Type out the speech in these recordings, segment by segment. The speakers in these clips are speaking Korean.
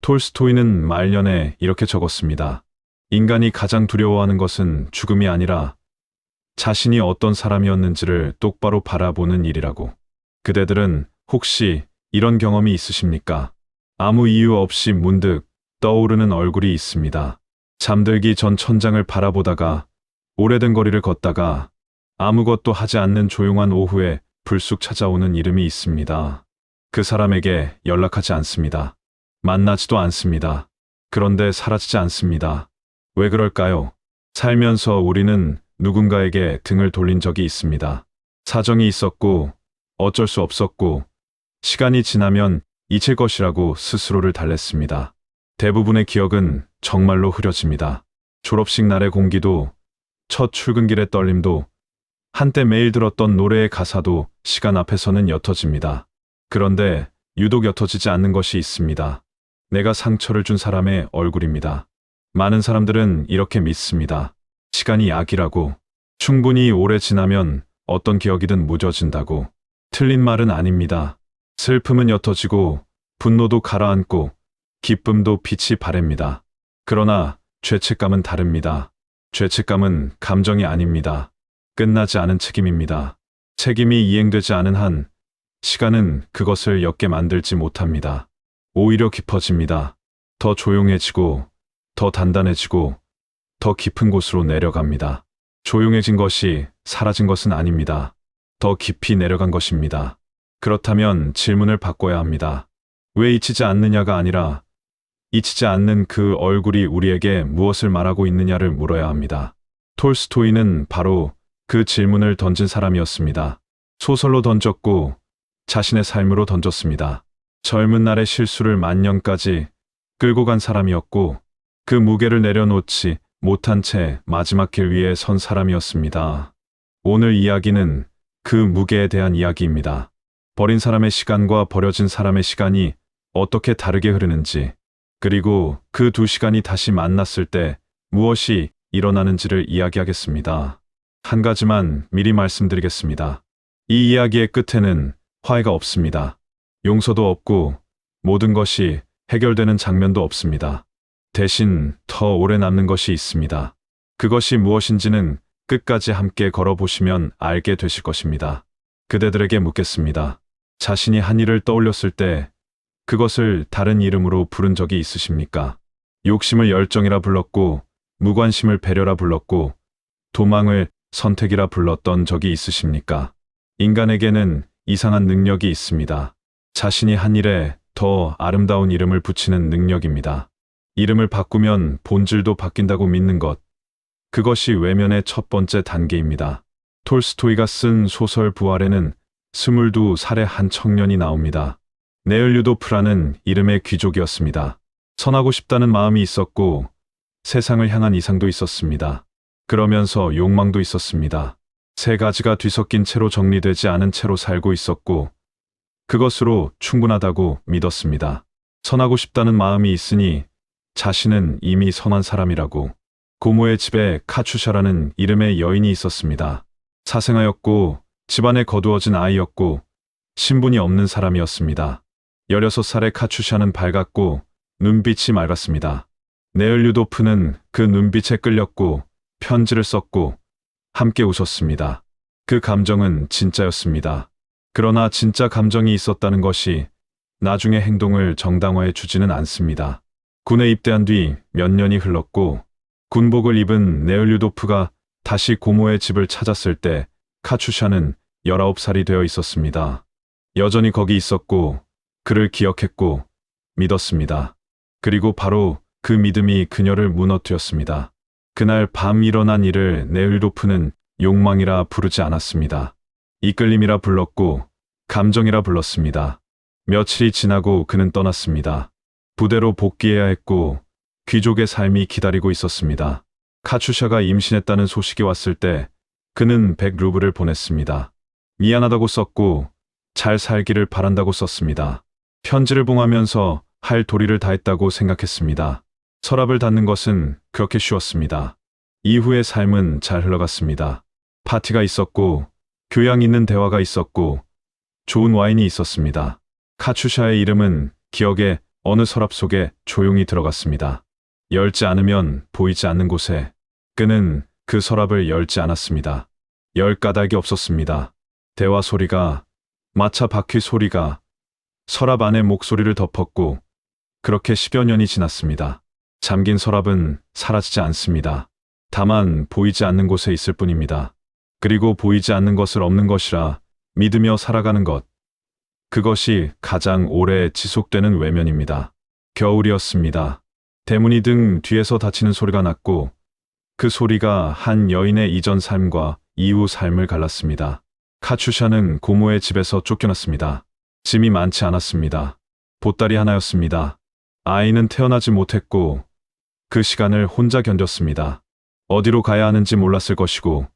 톨스토이는 말년에 이렇게 적었습니다. 인간이 가장 두려워하는 것은 죽음이 아니라 자신이 어떤 사람이었는지를 똑바로 바라보는 일이라고. 그대들은 혹시 이런 경험이 있으십니까? 아무 이유 없이 문득 떠오르는 얼굴이 있습니다. 잠들기 전 천장을 바라보다가, 오래된 거리를 걷다가, 아무것도 하지 않는 조용한 오후에 불쑥 찾아오는 이름이 있습니다. 그 사람에게 연락하지 않습니다. 만나지도 않습니다. 그런데 사라지지 않습니다. 왜 그럴까요? 살면서 우리는 누군가에게 등을 돌린 적이 있습니다. 사정이 있었고, 어쩔 수 없었고, 시간이 지나면 잊힐 것이라고 스스로를 달랬습니다. 대부분의 기억은 정말로 흐려집니다. 졸업식 날의 공기도, 첫 출근길의 떨림도, 한때 매일 들었던 노래의 가사도 시간 앞에서는 옅어집니다. 그런데 유독 옅어지지 않는 것이 있습니다. 내가 상처를 준 사람의 얼굴입니다. 많은 사람들은 이렇게 믿습니다. 시간이 약이라고. 충분히 오래 지나면 어떤 기억이든 무뎌진다고. 틀린 말은 아닙니다. 슬픔은 옅어지고, 분노도 가라앉고, 기쁨도 빛이 바랍니다. 그러나 죄책감은 다릅니다. 죄책감은 감정이 아닙니다. 끝나지 않은 책임입니다. 책임이 이행되지 않은 한, 시간은 그것을 옅게 만들지 못합니다. 오히려 깊어집니다. 더 조용해지고, 더 단단해지고, 더 깊은 곳으로 내려갑니다. 조용해진 것이 사라진 것은 아닙니다. 더 깊이 내려간 것입니다. 그렇다면 질문을 바꿔야 합니다. 왜 잊히지 않느냐가 아니라 잊히지 않는 그 얼굴이 우리에게 무엇을 말하고 있느냐를 물어야 합니다. 톨스토이는 바로 그 질문을 던진 사람이었습니다. 소설로 던졌고 자신의 삶으로 던졌습니다. 젊은 날의 실수를 만년까지 끌고 간 사람이었고 그 무게를 내려놓지 못한 채 마지막 길 위에 선 사람이었습니다. 오늘 이야기는 그 무게에 대한 이야기입니다. 버린 사람의 시간과 버려진 사람의 시간이 어떻게 다르게 흐르는지, 그리고 그 두 시간이 다시 만났을 때 무엇이 일어나는지를 이야기하겠습니다. 한 가지만 미리 말씀드리겠습니다. 이 이야기의 끝에는 화해가 없습니다. 용서도 없고 모든 것이 해결되는 장면도 없습니다. 대신 더 오래 남는 것이 있습니다. 그것이 무엇인지는 끝까지 함께 걸어보시면 알게 되실 것입니다. 그대들에게 묻겠습니다. 자신이 한 일을 떠올렸을 때 그것을 다른 이름으로 부른 적이 있으십니까? 욕심을 열정이라 불렀고, 무관심을 배려라 불렀고, 도망을 선택이라 불렀던 적이 있으십니까? 인간에게는 이상한 능력이 있습니다. 자신이 한 일에 더 아름다운 이름을 붙이는 능력입니다. 이름을 바꾸면 본질도 바뀐다고 믿는 것. 그것이 외면의 첫 번째 단계입니다. 톨스토이가 쓴 소설 부활에는 22살의 한 청년이 나옵니다. 네을류도프라는 이름의 귀족이었습니다. 선하고 싶다는 마음이 있었고 세상을 향한 이상도 있었습니다. 그러면서 욕망도 있었습니다. 세 가지가 뒤섞인 채로 정리되지 않은 채로 살고 있었고 그것으로 충분하다고 믿었습니다. 선하고 싶다는 마음이 있으니 자신은 이미 선한 사람이라고. 고모의 집에 카추샤라는 이름의 여인이 있었습니다. 사생아였고 집안에 거두어진 아이였고 신분이 없는 사람이었습니다. 16살의 카추샤는 밝았고 눈빛이 맑았습니다. 네을류도프는 그 눈빛에 끌렸고 편지를 썼고 함께 웃었습니다. 그 감정은 진짜였습니다. 그러나 진짜 감정이 있었다는 것이 나중에 행동을 정당화해 주지는 않습니다. 군에 입대한 뒤 몇 년이 흘렀고 군복을 입은 네을류도프가 다시 고모의 집을 찾았을 때 카추샤는 19살이 되어 있었습니다. 여전히 거기 있었고 그를 기억했고 믿었습니다. 그리고 바로 그 믿음이 그녀를 무너뜨렸습니다. 그날 밤 일어난 일을 네을류도프는 욕망이라 부르지 않았습니다. 이끌림이라 불렀고 감정이라 불렀습니다. 며칠이 지나고 그는 떠났습니다. 부대로 복귀해야 했고 귀족의 삶이 기다리고 있었습니다. 카추샤가 임신했다는 소식이 왔을 때 그는 100루블을 보냈습니다. 미안하다고 썼고 잘 살기를 바란다고 썼습니다. 편지를 봉하면서 할 도리를 다했다고 생각했습니다. 서랍을 닫는 것은 그렇게 쉬웠습니다. 이후의 삶은 잘 흘러갔습니다. 파티가 있었고 교양 있는 대화가 있었고 좋은 와인이 있었습니다. 카추샤의 이름은 기억에 어느 서랍 속에 조용히 들어갔습니다. 열지 않으면 보이지 않는 곳에 그는 그 서랍을 열지 않았습니다. 열 까닭이 없었습니다. 대화 소리가, 마차 바퀴 소리가 서랍 안의 목소리를 덮었고 그렇게 10여 년이 지났습니다. 잠긴 서랍은 사라지지 않습니다. 다만 보이지 않는 곳에 있을 뿐입니다. 그리고 보이지 않는 것을 없는 것이라 믿으며 살아가는 것. 그것이 가장 오래 지속되는 외면입니다. 겨울이었습니다. 대문이 등 뒤에서 닫히는 소리가 났고 그 소리가 한 여인의 이전 삶과 이후 삶을 갈랐습니다. 카추샤는 고모의 집에서 쫓겨났습니다. 짐이 많지 않았습니다. 보따리 하나였습니다. 아이는 태어나지 못했고 그 시간을 혼자 견뎠습니다. 어디로 가야 하는지 몰랐을 것이고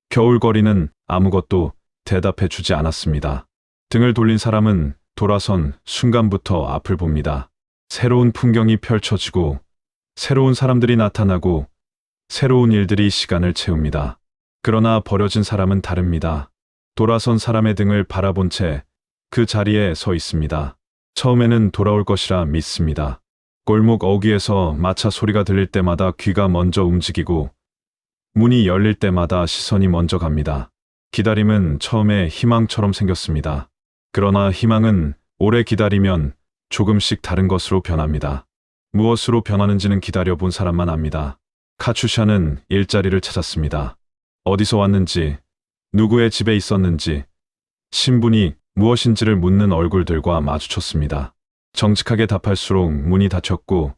겨울거리는 아무것도 대답해 주지 않았습니다. 등을 돌린 사람은 돌아선 순간부터 앞을 봅니다. 새로운 풍경이 펼쳐지고 새로운 사람들이 나타나고 새로운 일들이 시간을 채웁니다. 그러나 버려진 사람은 다릅니다. 돌아선 사람의 등을 바라본 채 그 자리에 서 있습니다. 처음에는 돌아올 것이라 믿습니다. 골목 어귀에서 마차 소리가 들릴 때마다 귀가 먼저 움직이고 문이 열릴 때마다 시선이 먼저 갑니다. 기다림은 처음에 희망처럼 생겼습니다. 그러나 희망은 오래 기다리면 조금씩 다른 것으로 변합니다. 무엇으로 변하는지는 기다려본 사람만 압니다. 카추샤는 일자리를 찾았습니다. 어디서 왔는지, 누구의 집에 있었는지, 신분이 무엇인지를 묻는 얼굴들과 마주쳤습니다. 정직하게 답할수록 문이 닫혔고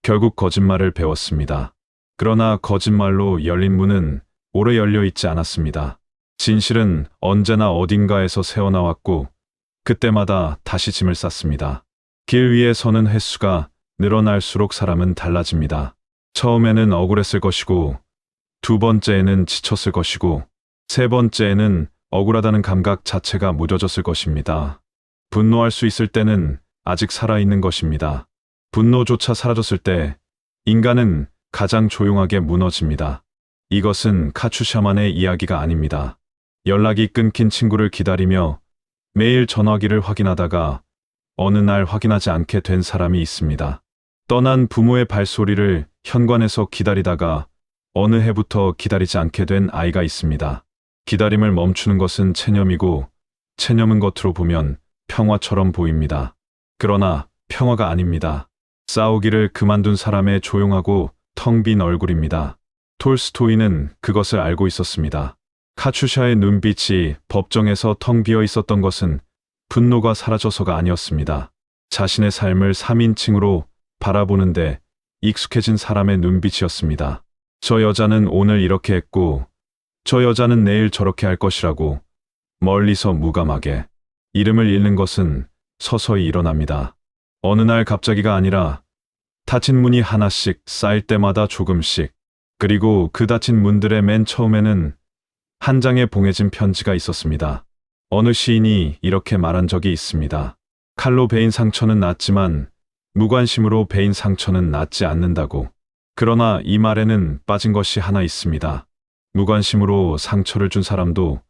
결국 거짓말을 배웠습니다. 그러나 거짓말로 열린 문은 오래 열려 있지 않았습니다. 진실은 언제나 어딘가에서 새어나왔고 그때마다 다시 짐을 쌌습니다. 길 위에 서는 횟수가 늘어날수록 사람은 달라집니다. 처음에는 억울했을 것이고 두 번째에는 지쳤을 것이고 세 번째에는 억울하다는 감각 자체가 무뎌졌을 것입니다. 분노할 수 있을 때는 아직 살아있는 것입니다. 분노조차 사라졌을 때 인간은 가장 조용하게 무너집니다. 이것은 카추샤만의 이야기가 아닙니다. 연락이 끊긴 친구를 기다리며 매일 전화기를 확인하다가 어느 날 확인하지 않게 된 사람이 있습니다. 떠난 부모의 발소리를 현관에서 기다리다가 어느 해부터 기다리지 않게 된 아이가 있습니다. 기다림을 멈추는 것은 체념이고 체념은 겉으로 보면 평화처럼 보입니다. 그러나 평화가 아닙니다. 싸우기를 그만둔 사람의 조용하고 텅 빈 얼굴입니다. 톨스토이는 그것을 알고 있었습니다. 카추샤의 눈빛이 법정에서 텅 비어 있었던 것은 분노가 사라져서가 아니었습니다. 자신의 삶을 3인칭으로 바라보는데 익숙해진 사람의 눈빛이었습니다. 저 여자는 오늘 이렇게 했고 저 여자는 내일 저렇게 할 것이라고 멀리서 무감하게. 이름을 잃는 것은 서서히 일어납니다. 어느 날 갑자기가 아니라 닫힌 문이 하나씩 쌓일 때마다 조금씩. 그리고 그 닫힌 문들의 맨 처음에는 한 장의 봉해진 편지가 있었습니다. 어느 시인이 이렇게 말한 적이 있습니다. 칼로 베인 상처는 낫지만 무관심으로 베인 상처는 낫지 않는다고. 그러나 이 말에는 빠진 것이 하나 있습니다. 무관심으로 상처를 준 사람도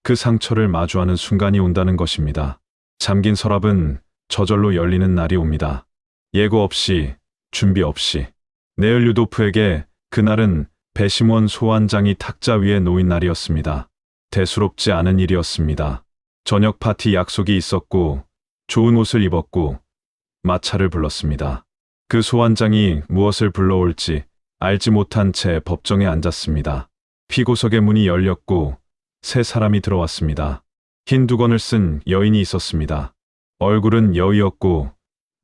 그 상처를 마주하는 순간이 온다는 것입니다. 잠긴 서랍은 저절로 열리는 날이 옵니다. 예고 없이, 준비 없이. 네을류도프에게 그날은 배심원 소환장이 탁자 위에 놓인 날이었습니다. 대수롭지 않은 일이었습니다. 저녁 파티 약속이 있었고 좋은 옷을 입었고 마차를 불렀습니다. 그 소환장이 무엇을 불러올지 알지 못한 채 법정에 앉았습니다. 피고석의 문이 열렸고 세 사람이 들어왔습니다. 흰 두건을 쓴 여인이 있었습니다. 얼굴은 여위였고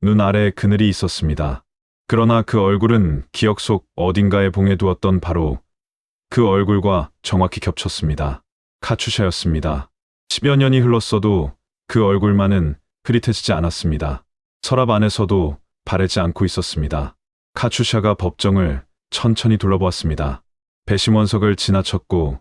눈 아래에 그늘이 있었습니다. 그러나 그 얼굴은 기억 속 어딘가에 봉해두었던 바로 그 얼굴과 정확히 겹쳤습니다. 카추샤였습니다. 10여 년이 흘렀어도 그 얼굴만은 흐릿해지지 않았습니다. 서랍 안에서도 바래지 않고 있었습니다. 카추샤가 법정을 천천히 둘러보았습니다. 배심원석을 지나쳤고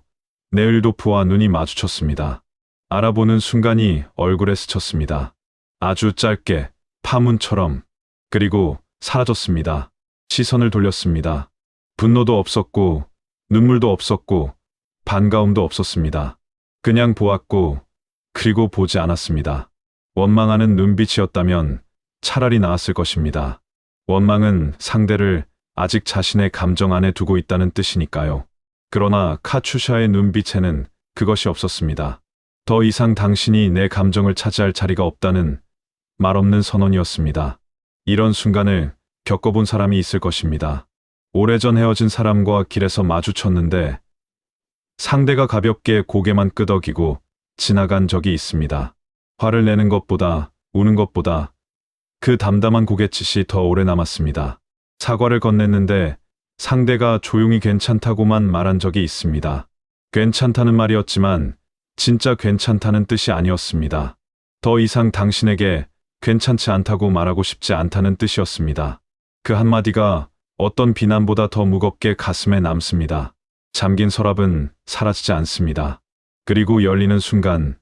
네을도프와 눈이 마주쳤습니다. 알아보는 순간이 얼굴에 스쳤습니다. 아주 짧게 파문처럼. 그리고 사라졌습니다. 시선을 돌렸습니다. 분노도 없었고 눈물도 없었고 반가움도 없었습니다. 그냥 보았고 그리고 보지 않았습니다. 원망하는 눈빛이었다면 차라리 나았을 것입니다. 원망은 상대를 아직 자신의 감정 안에 두고 있다는 뜻이니까요. 그러나 카츄샤의 눈빛에는 그것이 없었습니다. 더 이상 당신이 내 감정을 차지할 자리가 없다는 말없는 선언이었습니다. 이런 순간을 겪어본 사람이 있을 것입니다. 오래전 헤어진 사람과 길에서 마주쳤는데 상대가 가볍게 고개만 끄덕이고 지나간 적이 있습니다. 화를 내는 것보다 우는 것보다 그 담담한 고갯짓이 더 오래 남았습니다. 사과를 건넸는데 상대가 조용히 괜찮다고만 말한 적이 있습니다. 괜찮다는 말이었지만 진짜 괜찮다는 뜻이 아니었습니다. 더 이상 당신에게 괜찮지 않다고 말하고 싶지 않다는 뜻이었습니다. 그 한마디가 어떤 비난보다 더 무겁게 가슴에 남습니다. 잠긴 서랍은 사라지지 않습니다. 그리고 열리는 순간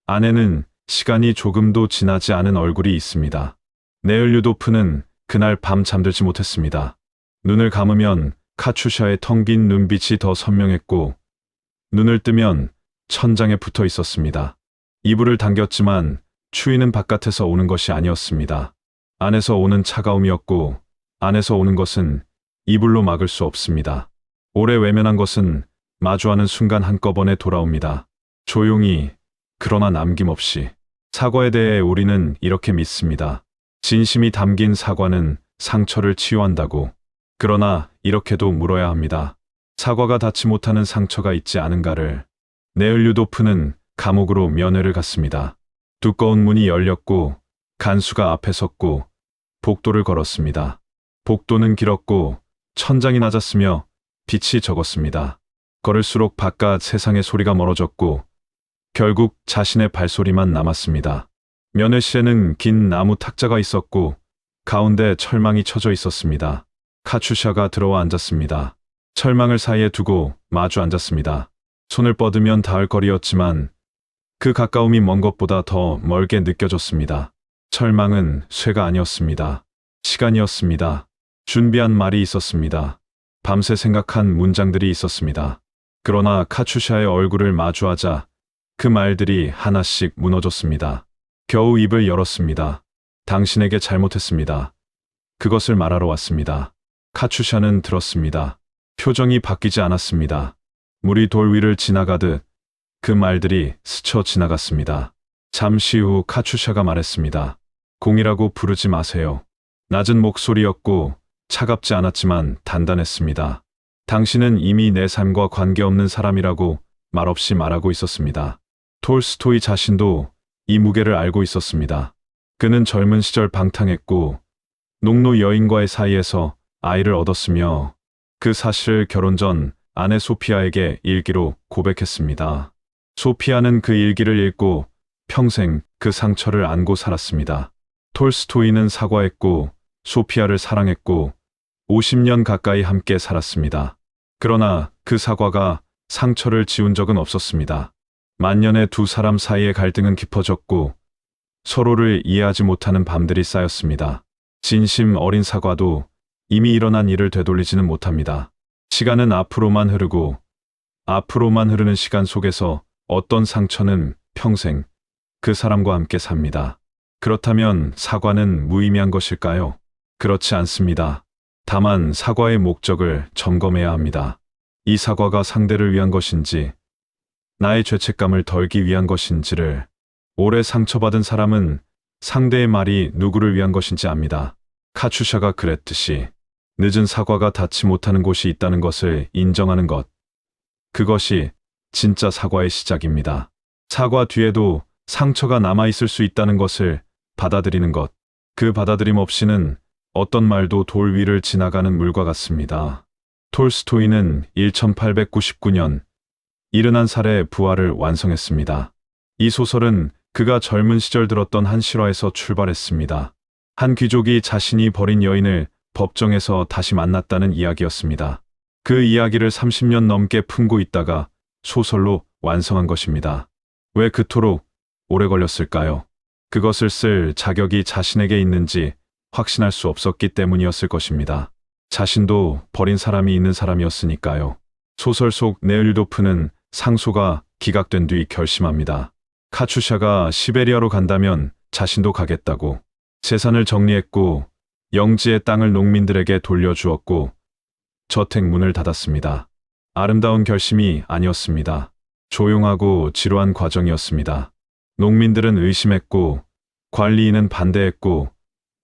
안에는 시간이 조금도 지나지 않은 얼굴이 있습니다. 네을류도프는 그날 밤 잠들지 못했습니다. 눈을 감으면 카츄샤의 텅 빈 눈빛이 더 선명했고 눈을 뜨면 천장에 붙어 있었습니다. 이불을 당겼지만 추위는 바깥에서 오는 것이 아니었습니다. 안에서 오는 차가움이었고 안에서 오는 것은 이불로 막을 수 없습니다. 오래 외면한 것은 마주하는 순간 한꺼번에 돌아옵니다. 조용히 그러나 남김없이. 사과에 대해 우리는 이렇게 믿습니다. 진심이 담긴 사과는 상처를 치유한다고. 그러나 이렇게도 물어야 합니다. 사과가 닿지 못하는 상처가 있지 않은가를. 네을류도프는 감옥으로 면회를 갔습니다. 두꺼운 문이 열렸고 간수가 앞에 섰고 복도를 걸었습니다. 복도는 길었고 천장이 낮았으며 빛이 적었습니다. 걸을수록 바깥 세상의 소리가 멀어졌고 결국 자신의 발소리만 남았습니다. 면회실에는 긴 나무 탁자가 있었고 가운데 철망이 쳐져 있었습니다. 카츄샤가 들어와 앉았습니다. 철망을 사이에 두고 마주 앉았습니다. 손을 뻗으면 닿을 거리였지만 그 가까움이 먼 것보다 더 멀게 느껴졌습니다. 철망은 쇠가 아니었습니다. 시간이었습니다. 준비한 말이 있었습니다. 밤새 생각한 문장들이 있었습니다. 그러나 카츄샤의 얼굴을 마주하자 그 말들이 하나씩 무너졌습니다. 겨우 입을 열었습니다. 당신에게 잘못했습니다. 그것을 말하러 왔습니다. 카츄샤는 들었습니다. 표정이 바뀌지 않았습니다. 물이 돌 위를 지나가듯 그 말들이 스쳐 지나갔습니다. 잠시 후 카츄샤가 말했습니다. 공이라고 부르지 마세요. 낮은 목소리였고 차갑지 않았지만 단단했습니다. 당신은 이미 내 삶과 관계없는 사람이라고 말없이 말하고 있었습니다. 톨스토이 자신도 이 무게를 알고 있었습니다. 그는 젊은 시절 방탕했고 농노 여인과의 사이에서 아이를 얻었으며 그 사실을 결혼 전 아내 소피아에게 일기로 고백했습니다. 소피아는 그 일기를 읽고 평생 그 상처를 안고 살았습니다. 톨스토이는 사과했고 소피아를 사랑했고 50년 가까이 함께 살았습니다. 그러나 그 사과가 상처를 지운 적은 없었습니다. 만년의 두 사람 사이의 갈등은 깊어졌고 서로를 이해하지 못하는 밤들이 쌓였습니다. 진심 어린 사과도 이미 일어난 일을 되돌리지는 못합니다. 시간은 앞으로만 흐르고 앞으로만 흐르는 시간 속에서 어떤 상처는 평생 그 사람과 함께 삽니다. 그렇다면 사과는 무의미한 것일까요? 그렇지 않습니다. 다만 사과의 목적을 점검해야 합니다. 이 사과가 상대를 위한 것인지 나의 죄책감을 덜기 위한 것인지를. 오래 상처받은 사람은 상대의 말이 누구를 위한 것인지 압니다. 카츄샤가 그랬듯이 늦은 사과가 닿지 못하는 곳이 있다는 것을 인정하는 것. 그것이 진짜 사과의 시작입니다. 사과 뒤에도 상처가 남아있을 수 있다는 것을 받아들이는 것. 그 받아들임 없이는 어떤 말도 돌 위를 지나가는 물과 같습니다. 톨스토이는 1899년 71살에 부활을 완성했습니다. 이 소설은 그가 젊은 시절 들었던 한 실화에서 출발했습니다. 한 귀족이 자신이 버린 여인을 법정에서 다시 만났다는 이야기였습니다. 그 이야기를 30년 넘게 품고 있다가 소설로 완성한 것입니다. 왜 그토록 오래 걸렸을까요? 그것을 쓸 자격이 자신에게 있는지 확신할 수 없었기 때문이었을 것입니다. 자신도 버린 사람이 있는 사람이었으니까요. 소설 속 네을류도프는 상소가 기각된 뒤 결심합니다. 카츄샤가 시베리아로 간다면 자신도 가겠다고. 재산을 정리했고 영지의 땅을 농민들에게 돌려주었고 저택 문을 닫았습니다. 아름다운 결심이 아니었습니다. 조용하고 지루한 과정이었습니다. 농민들은 의심했고 관리인은 반대했고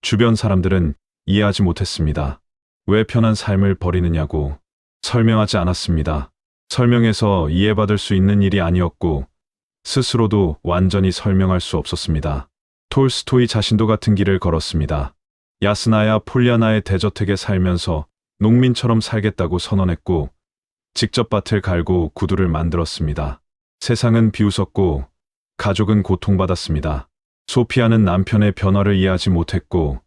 주변 사람들은 이해하지 못했습니다. 왜 편한 삶을 버리느냐고 설명하지 않았습니다. 설명해서 이해받을 수 있는 일이 아니었고 스스로도 완전히 설명할 수 없었습니다. 톨스토이 자신도 같은 길을 걸었습니다. 야스나야 폴리아나의 대저택에 살면서 농민처럼 살겠다고 선언했고 직접 밭을 갈고 구두를 만들었습니다. 세상은 비웃었고 가족은 고통받았습니다. 소피아는 남편의 변화를 이해하지 못했고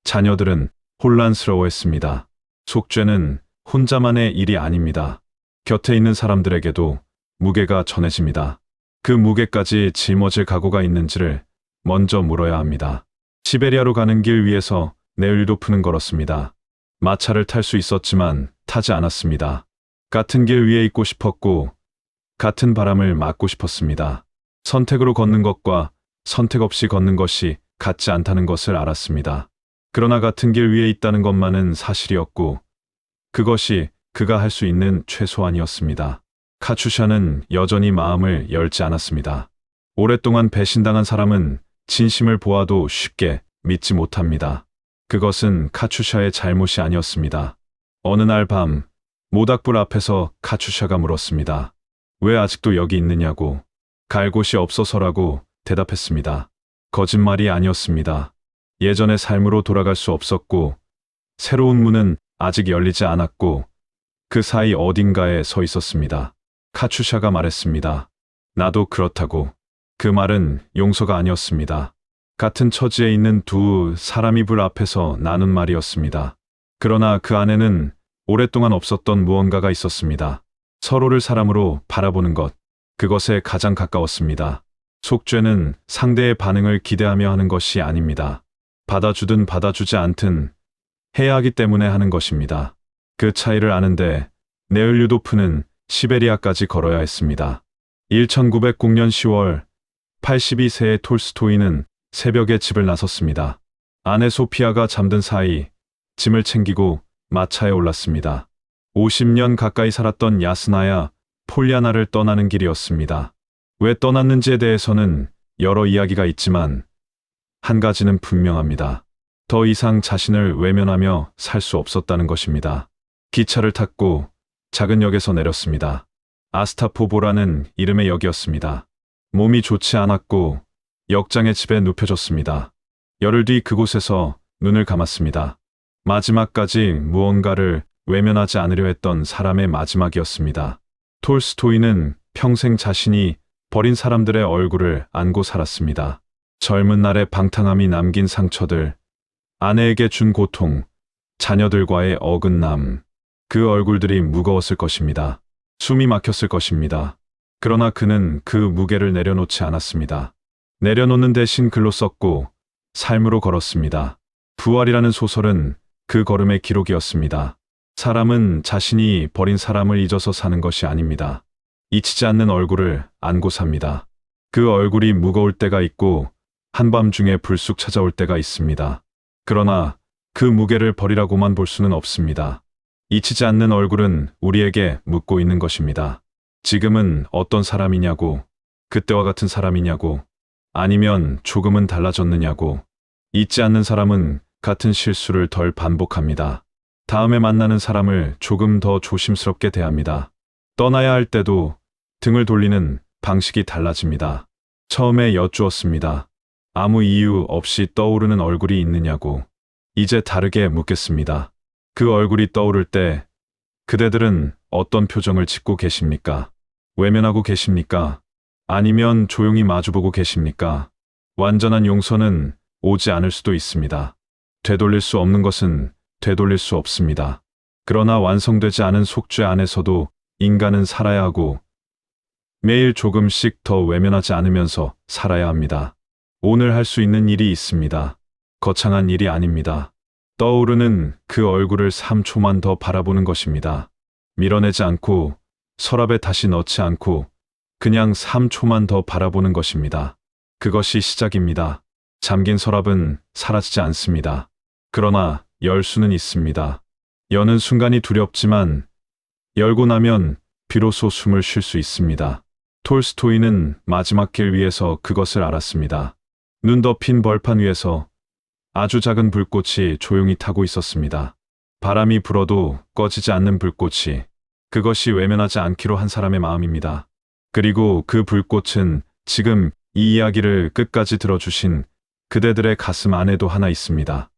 자녀들은 혼란스러워했습니다. 속죄는 혼자만의 일이 아닙니다. 곁에 있는 사람들에게도 무게가 전해집니다. 그 무게까지 짊어질 각오가 있는지를 먼저 물어야 합니다. 시베리아로 가는 길 위에서 네을류도프는 걸었습니다. 마차를 탈 수 있었지만 타지 않았습니다. 같은 길 위에 있고 싶었고 같은 바람을 맞고 싶었습니다. 선택으로 걷는 것과 선택 없이 걷는 것이 같지 않다는 것을 알았습니다. 그러나 같은 길 위에 있다는 것만은 사실이었고 그것이 그가 할 수 있는 최소한이었습니다. 카추샤는 여전히 마음을 열지 않았습니다. 오랫동안 배신당한 사람은 진심을 보아도 쉽게 믿지 못합니다. 그것은 카추샤의 잘못이 아니었습니다. 어느 날 밤 모닥불 앞에서 카추샤가 물었습니다. 왜 아직도 여기 있느냐고. 갈 곳이 없어서라고 대답했습니다. 거짓말이 아니었습니다. 예전의 삶으로 돌아갈 수 없었고 새로운 문은 아직 열리지 않았고 그 사이 어딘가에 서 있었습니다. 카추샤가 말했습니다. 나도 그렇다고. 그 말은 용서가 아니었습니다. 같은 처지에 있는 두 사람이 불 앞에서 나눈 말이었습니다. 그러나 그 안에는 오랫동안 없었던 무언가가 있었습니다. 서로를 사람으로 바라보는 것, 그것에 가장 가까웠습니다. 속죄는 상대의 반응을 기대하며 하는 것이 아닙니다. 받아주든 받아주지 않든 해야 하기 때문에 하는 것입니다. 그 차이를 아는데 네을류도프는 시베리아까지 걸어야 했습니다. 1909년 10월 82세의 톨스토이는 새벽에 집을 나섰습니다. 아내 소피아가 잠든 사이 짐을 챙기고 마차에 올랐습니다. 50년 가까이 살았던 야스나야 폴리아나를 떠나는 길이었습니다. 왜 떠났는지에 대해서는 여러 이야기가 있지만 한 가지는 분명합니다. 더 이상 자신을 외면하며 살 수 없었다는 것입니다. 기차를 탔고 작은 역에서 내렸습니다. 아스타포보라는 이름의 역이었습니다. 몸이 좋지 않았고 역장의 집에 눕혀졌습니다. 열흘 뒤 그곳에서 눈을 감았습니다. 마지막까지 무언가를 외면하지 않으려 했던 사람의 마지막이었습니다. 톨스토이는 평생 자신이 버린 사람들의 얼굴을 안고 살았습니다. 젊은 날의 방탕함이 남긴 상처들, 아내에게 준 고통, 자녀들과의 어긋남, 그 얼굴들이 무거웠을 것입니다. 숨이 막혔을 것입니다. 그러나 그는 그 무게를 내려놓지 않았습니다. 내려놓는 대신 글로 썼고 삶으로 걸었습니다. 부활이라는 소설은 그 걸음의 기록이었습니다. 사람은 자신이 버린 사람을 잊어서 사는 것이 아닙니다. 잊히지 않는 얼굴을 안고 삽니다. 그 얼굴이 무거울 때가 있고 한밤중에 불쑥 찾아올 때가 있습니다. 그러나 그 무게를 버리라고만 볼 수는 없습니다. 잊히지 않는 얼굴은 우리에게 묻고 있는 것입니다. 지금은 어떤 사람이냐고, 그때와 같은 사람이냐고, 아니면 조금은 달라졌느냐고. 잊지 않는 사람은 같은 실수를 덜 반복합니다. 다음에 만나는 사람을 조금 더 조심스럽게 대합니다. 떠나야 할 때도 등을 돌리는 방식이 달라집니다. 처음에 여쭈었습니다. 아무 이유 없이 떠오르는 얼굴이 있느냐고. 이제 다르게 묻겠습니다. 그 얼굴이 떠오를 때 그대들은 어떤 표정을 짓고 계십니까? 외면하고 계십니까? 아니면 조용히 마주보고 계십니까? 완전한 용서는 오지 않을 수도 있습니다. 되돌릴 수 없는 것은 되돌릴 수 없습니다. 그러나 완성되지 않은 속죄 안에서도 인간은 살아야 하고 매일 조금씩 더 외면하지 않으면서 살아야 합니다. 오늘 할 수 있는 일이 있습니다. 거창한 일이 아닙니다. 떠오르는 그 얼굴을 3초만 더 바라보는 것입니다. 밀어내지 않고 서랍에 다시 넣지 않고 그냥 3초만 더 바라보는 것입니다. 그것이 시작입니다. 잠긴 서랍은 사라지지 않습니다. 그러나 열 수는 있습니다. 여는 순간이 두렵지만 열고 나면 비로소 숨을 쉴 수 있습니다. 톨스토이는 마지막 길 위에서 그것을 알았습니다. 눈 덮인 벌판 위에서 아주 작은 불꽃이 조용히 타고 있었습니다. 바람이 불어도 꺼지지 않는 불꽃이, 그것이 외면하지 않기로 한 사람의 마음입니다. 그리고 그 불꽃은 지금 이 이야기를 끝까지 들어주신 그대들의 가슴 안에도 하나 있습니다.